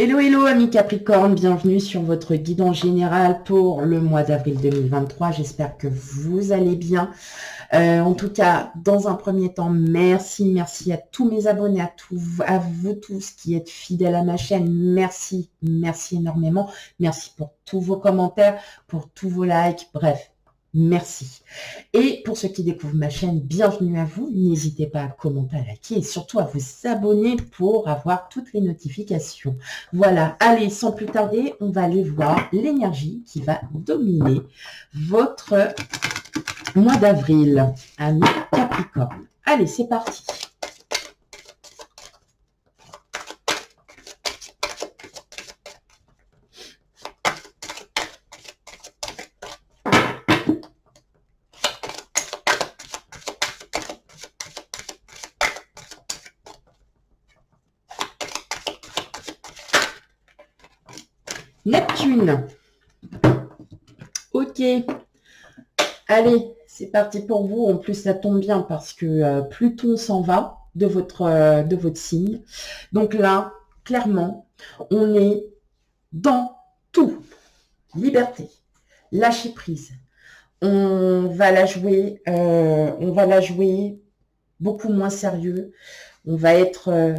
Hello, hello, amis Capricorne, bienvenue sur votre guide en général pour le mois d'avril 2023. J'espère que vous allez bien. En tout cas, dans un premier temps, merci à tous mes abonnés, à vous tous qui êtes fidèles à ma chaîne. Merci énormément. Merci pour tous vos commentaires, pour tous vos likes, bref. Merci. Et pour ceux qui découvrent ma chaîne, bienvenue à vous. N'hésitez pas à commenter, à liker et surtout à vous abonner pour avoir toutes les notifications. Voilà, allez, sans plus tarder, on va aller voir l'énergie qui va dominer votre mois d'avril, amis Capricorne. Allez, c'est parti. Neptune. Ok. Allez, c'est parti pour vous. En plus, ça tombe bien parce que Pluton s'en va de votre signe. Donc là, clairement, on est dans tout. Liberté, lâcher prise. On va la jouer beaucoup moins sérieux. On va être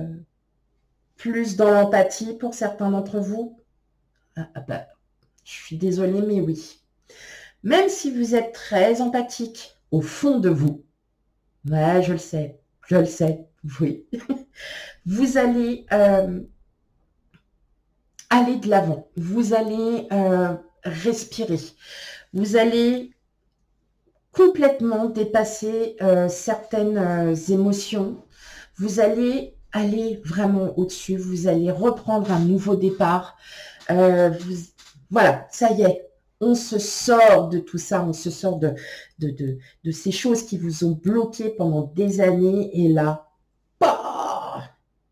plus dans l'empathie pour certains d'entre vous. Bah, je suis désolée, mais oui. Même si vous êtes très empathique au fond de vous, ouais, je le sais, oui, vous allez aller de l'avant, vous allez respirer, vous allez complètement dépasser certaines émotions, vous allez aller vraiment au-dessus, vous allez reprendre un nouveau départ. Voilà, ça y est, on se sort de tout ça, on se sort de ces choses qui vous ont bloqué pendant des années et là, bah,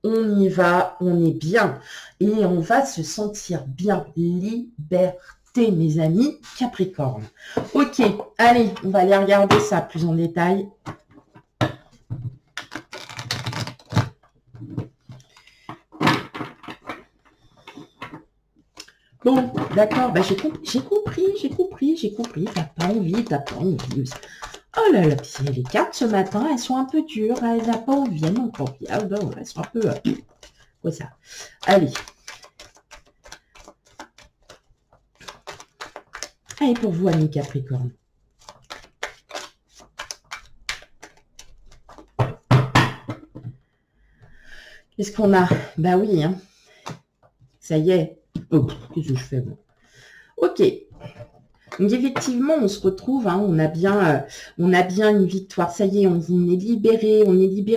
on y va, on est bien et on va se sentir bien. Liberté, mes amis Capricorne. Ok, allez, on va aller regarder ça plus en détail. Bon, d'accord, bah j'ai compris. T'as pas envie. Oh là là, puis les cartes ce matin, elles sont un peu dures, elles n'ont pas envie, elles n'ont pas envie. Ah non, elles sont un peu... quoi ça? Allez. Allez, pour vous, amis Capricorne. Qu'est-ce qu'on a? Bah oui, hein. Ça y est. Oh, qu'est-ce que je fais, moi? Ok. Donc effectivement, on se retrouve, hein, on a bien une victoire. Ça y est, on est libéré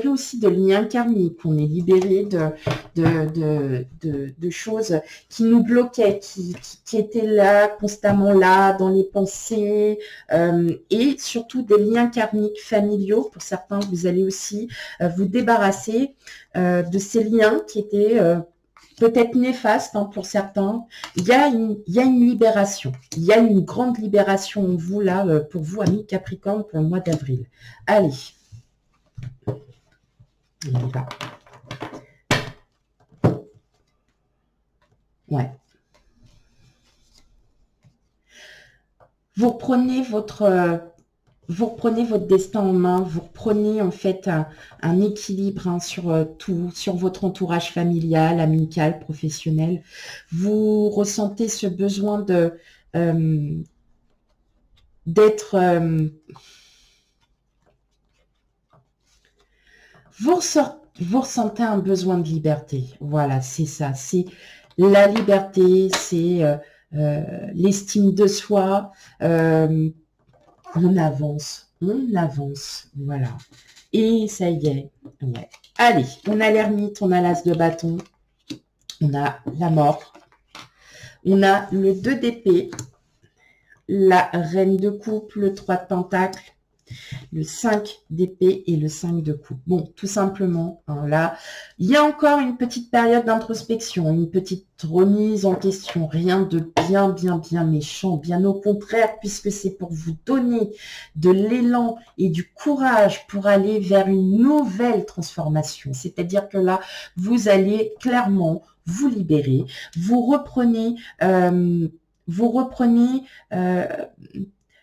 aussi de liens karmiques, on est libéré de choses qui nous bloquaient, qui étaient là, constamment là, dans les pensées, et surtout des liens karmiques familiaux. Pour certains, vous allez aussi vous débarrasser de ces liens qui étaient peut-être néfaste, hein, pour certains. Il y a une libération. Il y a une grande libération en vous, là, pour vous, amis Capricorne, pour le mois d'avril. Allez. On y va. Ouais. Vous reprenez votre destin en main, vous reprenez en fait un équilibre, hein, sur tout, sur votre entourage familial, amical, professionnel. Vous ressentez ce besoin d'être... vous ressentez un besoin de liberté. Voilà, c'est ça. C'est la liberté, c'est l'estime de soi. On avance, voilà. Et ça y est, ouais. Allez, on a l'ermite, on a l'as de bâton, on a la mort, on a le 2 d'épée, la reine de coupe, le 3 de pentacle, le 5 d'épée et le 5 de coupe. Bon, tout simplement, hein, là, il y a encore une petite période d'introspection, une petite remise en question, rien de bien méchant, bien au contraire, puisque c'est pour vous donner de l'élan et du courage pour aller vers une nouvelle transformation. C'est-à-dire que là, vous allez clairement vous libérer, vous reprenez, vous reprenez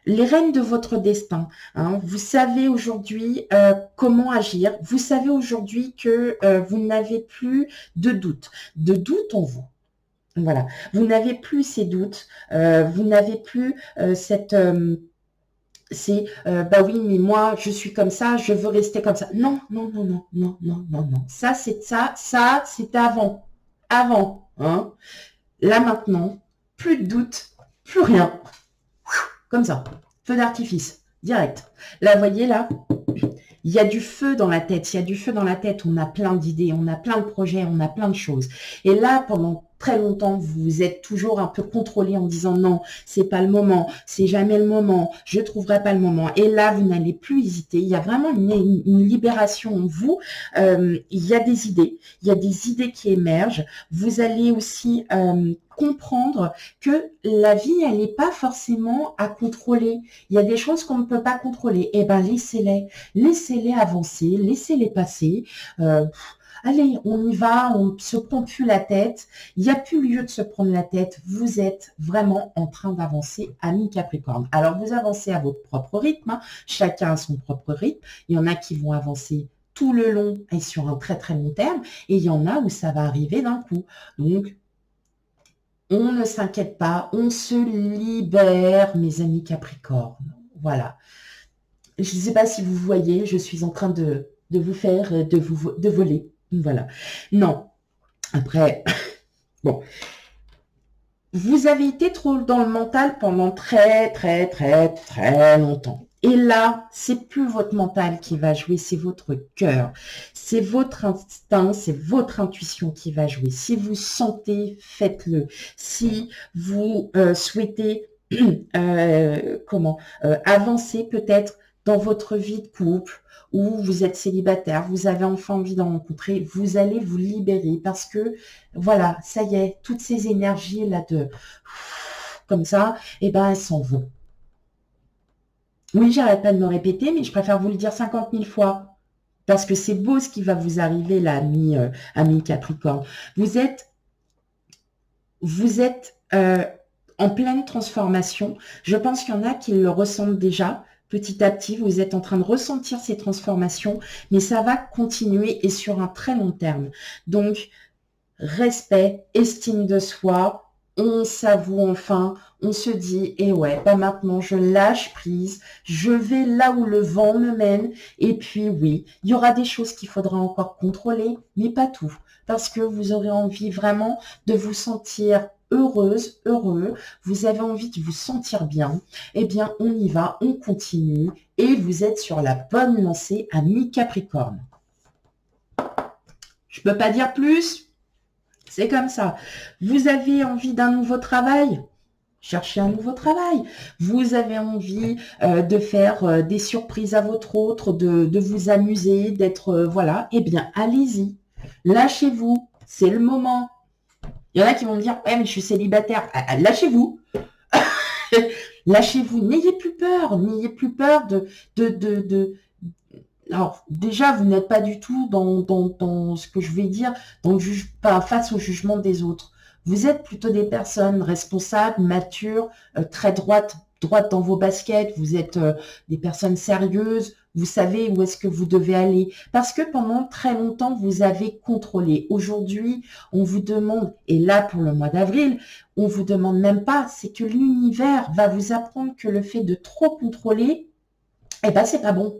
les rênes de votre destin. Hein. Vous savez aujourd'hui comment agir. Vous savez aujourd'hui que vous n'avez plus de doute en vous. Voilà. Vous n'avez plus ces doutes. Vous n'avez plus cette c'est bah oui, mais moi je suis comme ça, je veux rester comme ça. Non, non, non, non, non, non, non, non. Ça c'était avant. Avant. Hein. Là maintenant, plus de doute, plus rien. Comme ça. Feu d'artifice. Direct. Là, vous voyez là, il y a du feu dans la tête. Il y a du feu dans la tête. On a plein d'idées, on a plein de projets, on a plein de choses. Et là, pendant très longtemps, vous êtes toujours un peu contrôlé en disant non, c'est pas le moment, c'est jamais le moment, je trouverai pas le moment. Et là, vous n'allez plus hésiter. Il y a vraiment une libération en vous. Il y a des idées qui émergent. Vous allez aussi comprendre que la vie, elle n'est pas forcément à contrôler. Il y a des choses qu'on ne peut pas contrôler. Eh ben, laissez-les avancer, laissez-les passer. Allez, on y va, on ne se prend plus la tête. Il n'y a plus lieu de se prendre la tête. Vous êtes vraiment en train d'avancer, ami Capricorne. Alors, vous avancez à votre propre rythme. Hein. Chacun a son propre rythme. Il y en a qui vont avancer tout le long et sur un très très long terme. Et il y en a où ça va arriver d'un coup. Donc, on ne s'inquiète pas. On se libère, mes amis Capricorne. Voilà. Je ne sais pas si vous voyez, je suis en train de vous faire, de voler. Voilà. Non. Après, bon. Vous avez été trop dans le mental pendant très, très, très, très longtemps. Et là, c'est plus votre mental qui va jouer, c'est votre cœur. C'est votre instinct, c'est votre intuition qui va jouer. Si vous sentez, faites-le. Si vous souhaitez avancer peut-être dans votre vie de couple, ou vous êtes célibataire, vous avez enfin envie d'en rencontrer, vous allez vous libérer parce que, voilà, ça y est, toutes ces énergies-là comme ça, eh ben, elles s'en vont. Oui, j'arrête pas de me répéter, mais je préfère vous le dire 50 000 fois. Parce que c'est beau ce qui va vous arriver, là, ami Capricorne. Vous êtes en pleine transformation. Je pense qu'il y en a qui le ressentent déjà. Petit à petit, vous êtes en train de ressentir ces transformations, mais ça va continuer et sur un très long terme. Donc, respect, estime de soi, on s'avoue enfin, on se dit, et ouais, bah maintenant je lâche prise, je vais là où le vent me mène, et puis oui, il y aura des choses qu'il faudra encore contrôler, mais pas tout, parce que vous aurez envie vraiment de vous sentir heureuse, heureux, vous avez envie de vous sentir bien, eh bien on y va, on continue, et vous êtes sur la bonne lancée à mi-Capricorne. Je peux pas dire plus. C'est comme ça. Vous avez envie d'un nouveau travail? Cherchez un nouveau travail. Vous avez envie de faire des surprises à votre autre, de vous amuser, d'être... voilà. Eh bien, allez-y. Lâchez-vous. C'est le moment. Il y en a qui vont me dire, ouais, mais je suis célibataire. Lâchez-vous. Lâchez-vous. N'ayez plus peur. N'ayez plus peur Alors, déjà, vous n'êtes pas du tout dans ce que je vais dire, pas face au jugement des autres. Vous êtes plutôt des personnes responsables, matures, très droites dans vos baskets. Vous êtes des personnes sérieuses. Vous savez où est-ce que vous devez aller. Parce que pendant très longtemps, vous avez contrôlé. Aujourd'hui, on vous demande, et là, pour le mois d'avril, on vous demande même pas, c'est que l'univers va vous apprendre que le fait de trop contrôler, eh ben, c'est pas bon.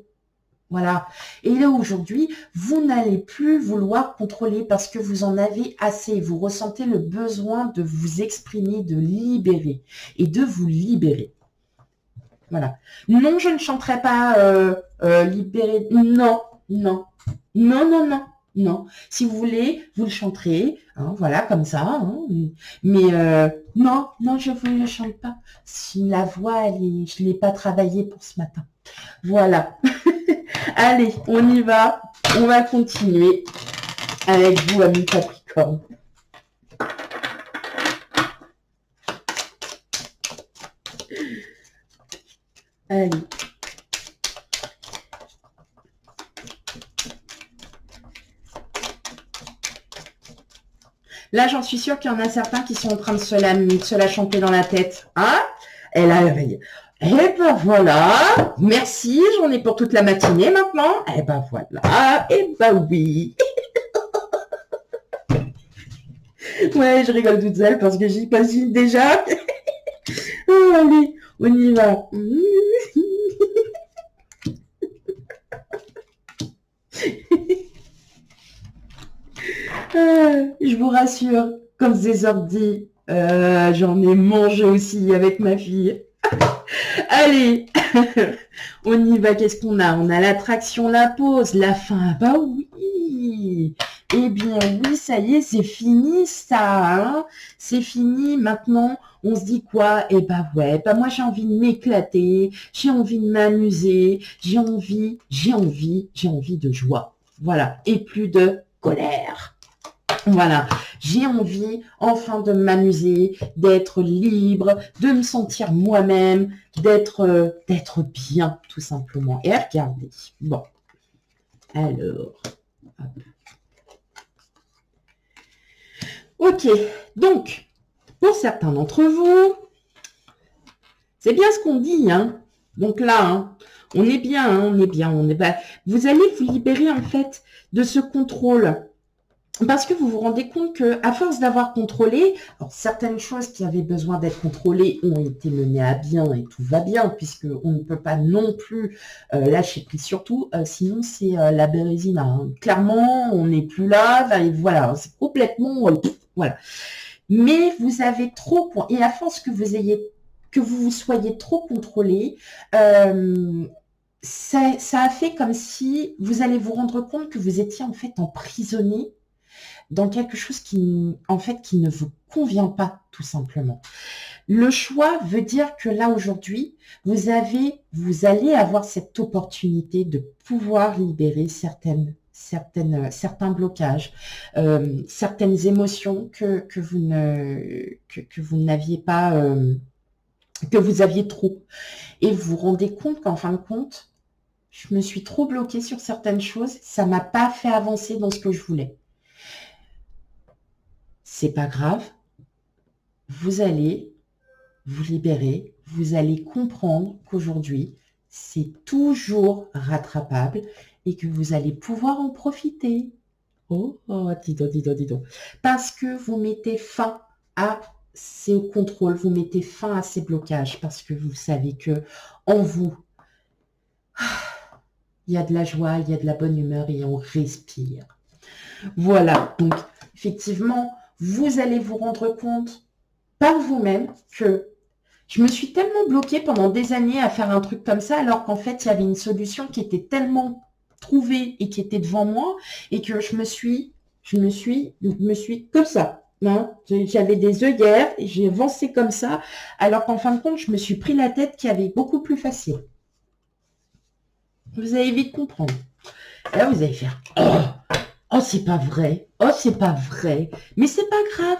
Voilà. Et là, aujourd'hui, vous n'allez plus vouloir contrôler parce que vous en avez assez. Vous ressentez le besoin de vous exprimer, de libérer et de vous libérer. Voilà. Non, je ne chanterai pas libérer. Non, non, non, non, non, non. Si vous voulez, vous le chanterez. Hein, voilà, comme ça. Hein. Mais non, non, je ne vous le chante pas. Si la voix, je ne l'ai pas travaillée pour ce matin. Voilà. Allez, on y va. On va continuer avec vous, amis Capricorne. Allez. Là, j'en suis sûre qu'il y en a certains qui sont en train de se la chanter dans la tête. Hein? Et là, eh ben voilà, merci, j'en ai pour toute la matinée maintenant. Eh ben voilà, eh ben oui. Ouais, je rigole toute seule parce que j'y imagine déjà. Oh, allez, on y va. Je vous rassure, comme c'est sorti, j'en ai mangé aussi avec ma fille. Allez, on y va. Qu'est-ce qu'on a? On a l'attraction, la pause, la fin. Bah oui. Eh bien oui, ça y est, c'est fini ça. Hein, c'est fini. Maintenant, on se dit quoi? Eh bah ouais, bah moi j'ai envie de m'éclater, j'ai envie de m'amuser, j'ai envie de joie. Voilà, et plus de colère. Voilà, j'ai envie enfin de m'amuser, d'être libre, de me sentir moi-même, d'être bien, tout simplement. Et regardez. Bon, alors. Ok, donc, pour certains d'entre vous, c'est bien ce qu'on dit, hein. Donc là, hein, on est bien, hein, on est bien, on est pas. Vous allez vous libérer en fait de ce contrôle. Parce que vous vous rendez compte que, à force d'avoir contrôlé, alors certaines choses qui avaient besoin d'être contrôlées ont été menées à bien et tout va bien, puisque on ne peut pas non plus lâcher prise surtout, sinon c'est la bérésina. Hein. Clairement, on n'est plus là, bah, et voilà, c'est complètement, voilà. Mais vous avez trop, et à force que vous soyez trop contrôlé, ça a fait comme si vous allez vous rendre compte que vous étiez en fait emprisonné dans quelque chose qui, en fait, qui ne vous convient pas, tout simplement. Le choix veut dire que là, aujourd'hui, vous allez avoir cette opportunité de pouvoir libérer certains blocages, certaines émotions que vous n'aviez pas, que vous aviez trop. Et vous vous rendez compte qu'en fin de compte, je me suis trop bloquée sur certaines choses, ça m'a pas fait avancer dans ce que je voulais. C'est pas grave, vous allez vous libérer, vous allez comprendre qu'aujourd'hui, c'est toujours rattrapable et que vous allez pouvoir en profiter. Oh, dis donc, dis donc, dis donc. Parce que vous mettez fin à ces contrôles, vous mettez fin à ces blocages, parce que vous savez que en vous, il y a de la joie, il y a de la bonne humeur et on respire. Voilà, donc effectivement, vous allez vous rendre compte par vous-même que je me suis tellement bloquée pendant des années à faire un truc comme ça, alors qu'en fait, il y avait une solution qui était tellement trouvée et qui était devant moi, et que je me suis comme ça. Hein, j'avais des œillères, et j'ai avancé comme ça, alors qu'en fin de compte, je me suis pris la tête qui avait beaucoup plus facile. Vous allez vite comprendre. Et là, vous allez faire oh, c'est pas vrai. Oh, c'est pas vrai. Mais c'est pas grave.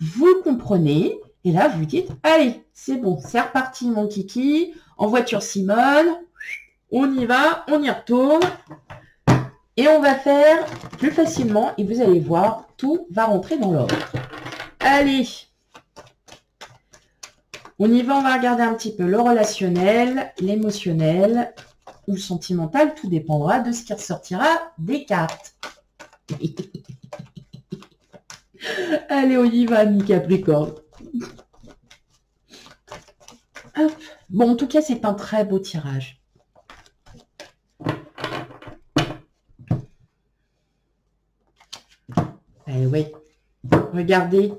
Vous le comprenez. Et là, vous dites, allez, c'est bon, c'est reparti, mon kiki. En voiture Simone. On y va, on y retourne. Et on va faire plus facilement. Et vous allez voir, tout va rentrer dans l'ordre. Allez. On y va, on va regarder un petit peu le relationnel, l'émotionnel ou le sentimental. Tout dépendra de ce qui ressortira des cartes. Allez, on y va, mi Capricorne. Hop. Bon, en tout cas, c'est un très beau tirage. Eh oui. Regardez.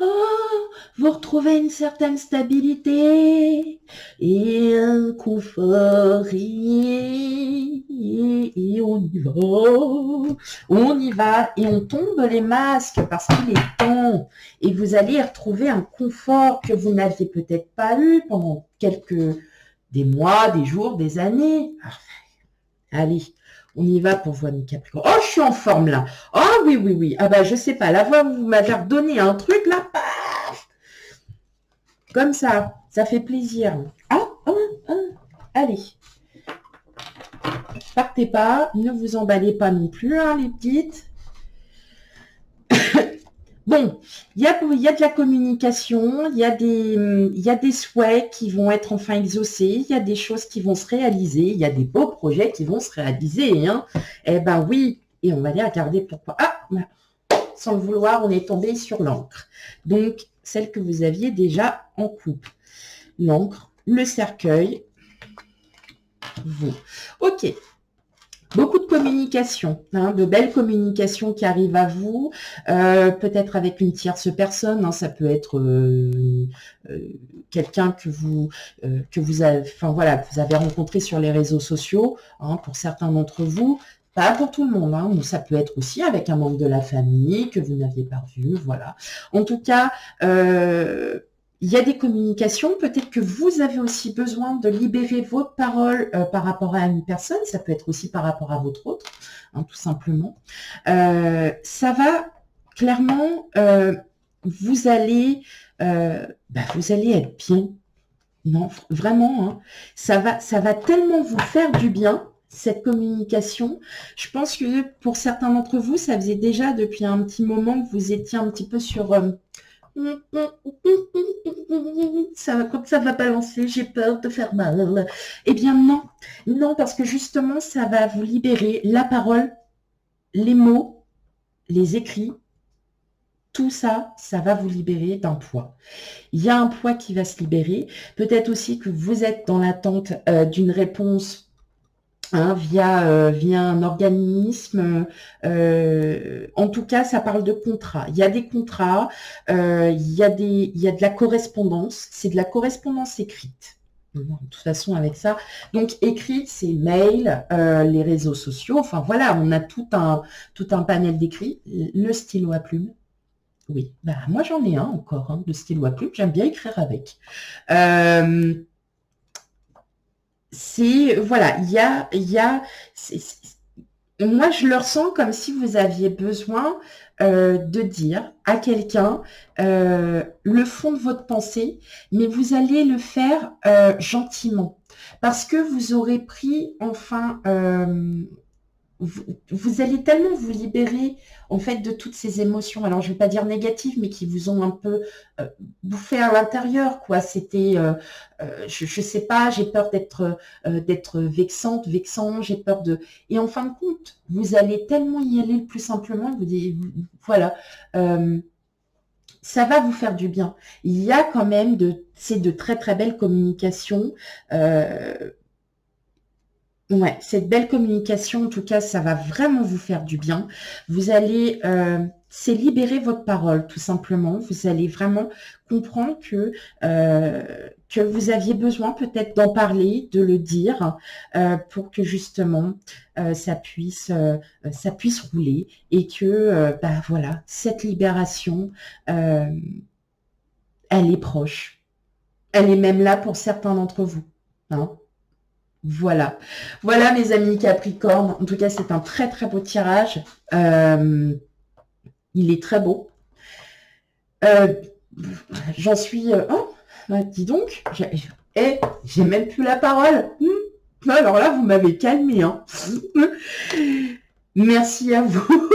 Oh, vous retrouvez une certaine stabilité et un confort. Et on y va. On y va et on tombe les masques parce qu'il est temps. Et vous allez retrouver un confort que vous n'aviez peut-être pas eu pendant des mois, des jours, des années. Allez. On y va pour voir mes Capricorne. Oh, je suis en forme là. Oh oui, oui, oui. Ah bah je sais pas. La voix, vous m'avez redonné un truc là. Paf, comme ça. Ça fait plaisir. Allez. Partez pas. Ne vous emballez pas non plus, hein, les petites. Bon, il y a de la communication, il y a des souhaits qui vont être enfin exaucés, il y a des choses qui vont se réaliser, il y a des beaux projets qui vont se réaliser. Hein. Eh ben oui, et on va aller regarder pourquoi. Ah, sans le vouloir, on est tombé sur l'encre. Donc, celle que vous aviez déjà en coupe. L'encre, le cercueil, vous. Ok. Beaucoup de communication, hein, de belles communications qui arrivent à vous, peut-être avec une tierce personne, hein, ça peut être quelqu'un que vous avez, enfin voilà, que vous avez rencontré sur les réseaux sociaux, hein, pour certains d'entre vous, pas pour tout le monde, hein, ça peut être aussi avec un membre de la famille que vous n'aviez pas vu, voilà. En tout cas, il y a des communications, peut-être que vous avez aussi besoin de libérer votre parole par rapport à une personne, ça peut être aussi par rapport à votre autre, hein, tout simplement. Ça va clairement, vous allez être bien. Non, vraiment, hein, ça va tellement vous faire du bien, cette communication. Je pense que pour certains d'entre vous, ça faisait déjà depuis un petit moment que vous étiez un petit peu sur... ça, comme ça va balancer, j'ai peur de faire mal. Eh bien non, non, parce que justement, ça va vous libérer la parole, les mots, les écrits, tout ça, ça va vous libérer d'un poids. Il y a un poids qui va se libérer. Peut-être aussi que vous êtes dans l'attente d'une réponse, hein, via un organisme. En tout cas, ça parle de contrat. Il y a des contrats, il y a de la correspondance. C'est de la correspondance écrite. De toute façon, avec ça. Donc, écrit, c'est mail, les réseaux sociaux. Enfin, voilà, on a tout un panel d'écrits. Le stylo à plume. Oui, bah, moi, j'en ai un encore, hein, de stylo à plume. J'aime bien écrire avec. Voilà, moi je le ressens comme si vous aviez besoin de dire à quelqu'un le fond de votre pensée, mais vous allez le faire gentiment, parce que vous aurez pris enfin vous allez tellement vous libérer en fait de toutes ces émotions. Alors je ne vais pas dire négatives, mais qui vous ont un peu bouffé à l'intérieur, quoi. C'était, je sais pas, j'ai peur d'être vexant, j'ai peur de. Et en fin de compte, vous allez tellement y aller le plus simplement. Voilà. Ça va vous faire du bien. Il y a quand même c'est de très très belles communications. Ouais, cette belle communication, en tout cas, ça va vraiment vous faire du bien. Vous allez, c'est libérer votre parole, tout simplement. Vous allez vraiment comprendre que vous aviez besoin peut-être d'en parler, de le dire, pour que justement ça puisse rouler et que, bah voilà, cette libération, elle est proche. Elle est même là pour certains d'entre vous, hein. Voilà. Voilà, mes amis Capricorne. En tout cas, c'est un très, très beau tirage. Il est très beau. J'en suis... oh, bah, dis donc. J'ai même plus la parole. Alors là, vous m'avez calmé, hein. Merci à vous.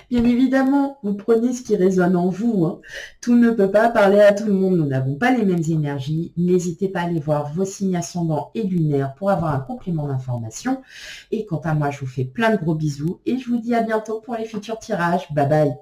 Bien évidemment, vous prenez ce qui résonne en vous, hein. Tout ne peut pas parler à tout le monde. Nous n'avons pas les mêmes énergies. N'hésitez pas à aller voir vos signes ascendants et lunaires pour avoir un complément d'information. Et quant à moi, je vous fais plein de gros bisous et je vous dis à bientôt pour les futurs tirages. Bye bye.